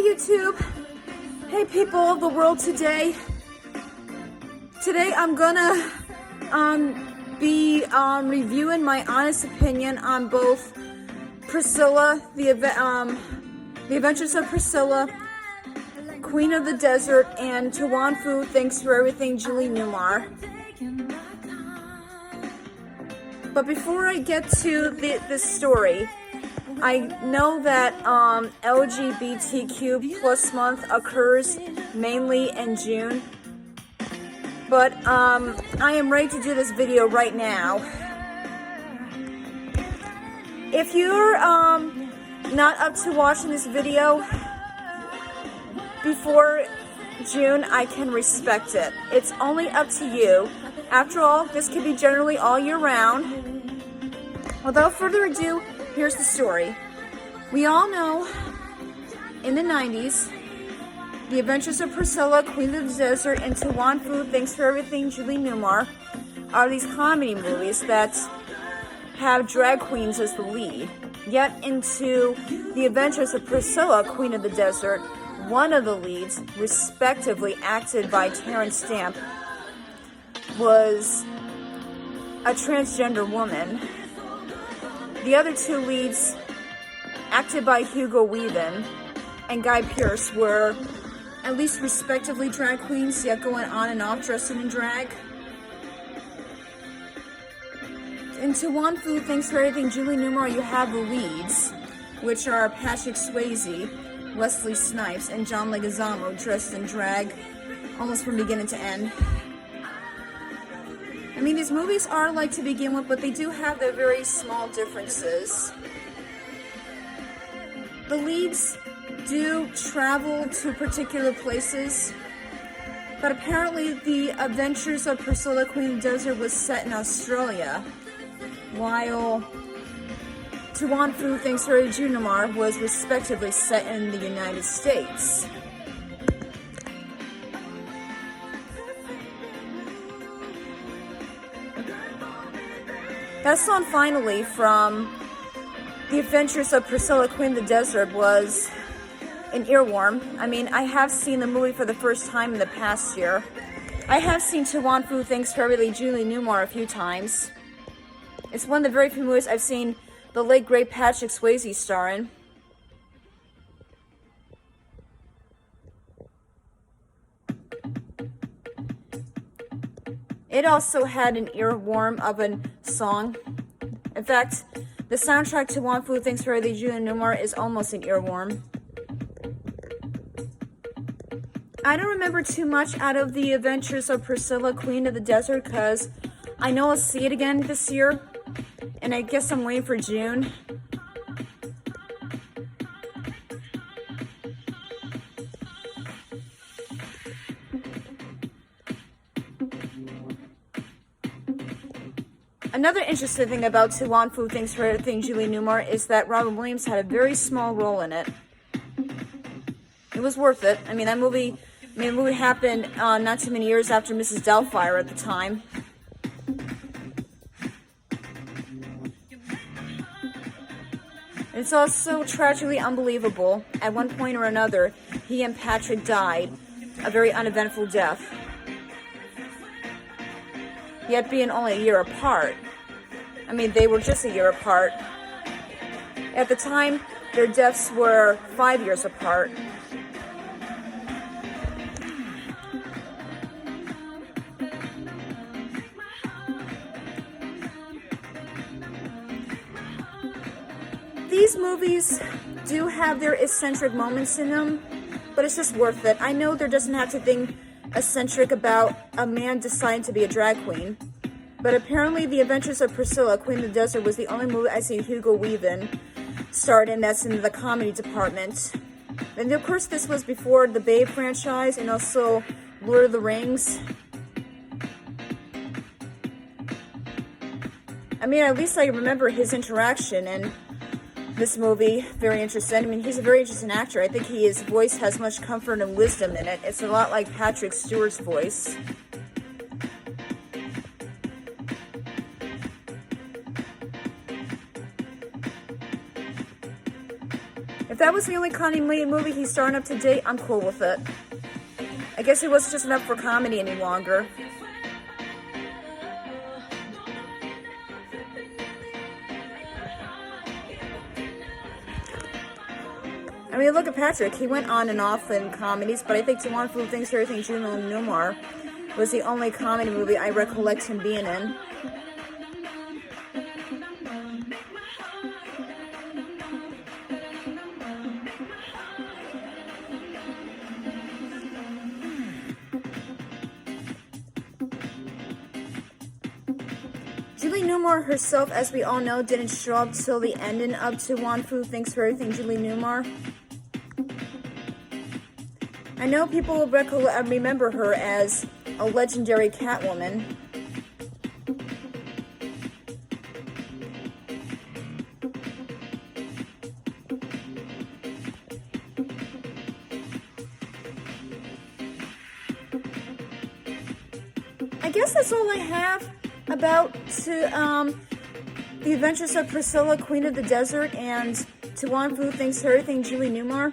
YouTube. Hey people of the world today. Today I'm gonna be reviewing my honest opinion on both Priscilla, the Adventures of Priscilla, Queen of the Desert, and To Wan Fu, Thanks for Everything, Julie Newmar. But before I get to this story, I know that LGBTQ plus month occurs mainly in June, but I am ready to do this video right now. If you're not up to watching this video before June, I can respect it. It's only up to you. After all, this could be generally all year round. Without further ado, here's the story. We all know, in the 90s, The Adventures of Priscilla, Queen of the Desert, and To Wan Fu, Thanks for Everything, Julie Newmar, are these comedy movies that have drag queens as the lead. Yet into The Adventures of Priscilla, Queen of the Desert, one of the leads, respectively acted by Terrence Stamp, was a transgender woman. The other two leads, acted by Hugo Weaving and Guy Pearce, were at least respectively drag queens, yet going on and off dressing in drag. In To Wan Fu, Thanks for Everything, Julie Newmar, you have the leads, which are Patrick Swayze, Wesley Snipes, and John Leguizamo, dressed in drag almost from beginning to end. I mean, these movies are alike to begin with, but they do have their very small differences. The leads do travel to particular places, but apparently The Adventures of Priscilla, Queen of the Desert was set in Australia, while To Wan Fu, Thanks for Everything, Julie Newmar was respectively set in the United States. That song, finally, from The Adventures of Priscilla, Queen of the Desert, was an earworm. I mean, I have seen the movie for the first time in the past year. I have seen To Wan Fu, Thanks for Everything, Julie Newmar a few times. It's one of the very few movies I've seen the late great Patrick Swayze star in. It also had an earworm of a song. In fact, the soundtrack to Wong Fu, Thanks for Everything, Julie Newmar is almost an earworm. I don't remember too much out of The Adventures of Priscilla, Queen of the Desert, because I know I'll see it again this year, and I guess I'm waiting for June. Another interesting thing about To Wan Fu, Thanks for Everything, Julie Newmar, is that Robin Williams had a very small role in it. It was worth it. I mean, the movie happened not too many years after Mrs. Doubtfire at the time. It's also tragically unbelievable. At one point or another, he and Patrick died a very uneventful death, yet being only a year apart. I mean, they were just a year apart. At the time, their deaths were 5 years apart. These movies do have their eccentric moments in them, but it's just worth it. I know there doesn't have to be eccentric about a man deciding to be a drag queen, but apparently The Adventures of Priscilla, Queen of the Desert was the only movie I see Hugo Weaving starred in that's in the comedy department. And of course this was before the Babe franchise and also Lord of the Rings. I mean, at least I remember his interaction in this movie. Very interesting. I mean, he's a very interesting actor. I think his voice has much comfort and wisdom in it. It's a lot like Patrick Stewart's voice. that was the only comedy movie he's starring up to date, I'm cool with it. I guess he wasn't just enough for comedy any longer. I mean, look at Patrick. He went on and off in comedies, but I think To Wong Foo Thinks Everything Julie Newmar was the only comedy movie I recollect him being in. Julie Newmar herself, as we all know, didn't show up till the ending of To Wong Foo Thinks Everything Julie Newmar. I know people will remember her as a legendary Catwoman. I guess that's all I have about the Adventures of Priscilla, Queen of the Desert, and To Wong Foo Thinks Everything Julie Newmar.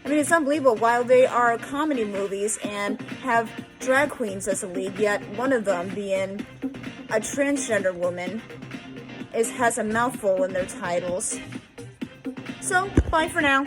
I mean, it's unbelievable. While they are comedy movies and have drag queens as a lead, yet one of them, being a transgender woman, has a mouthful in their titles. So, bye for now.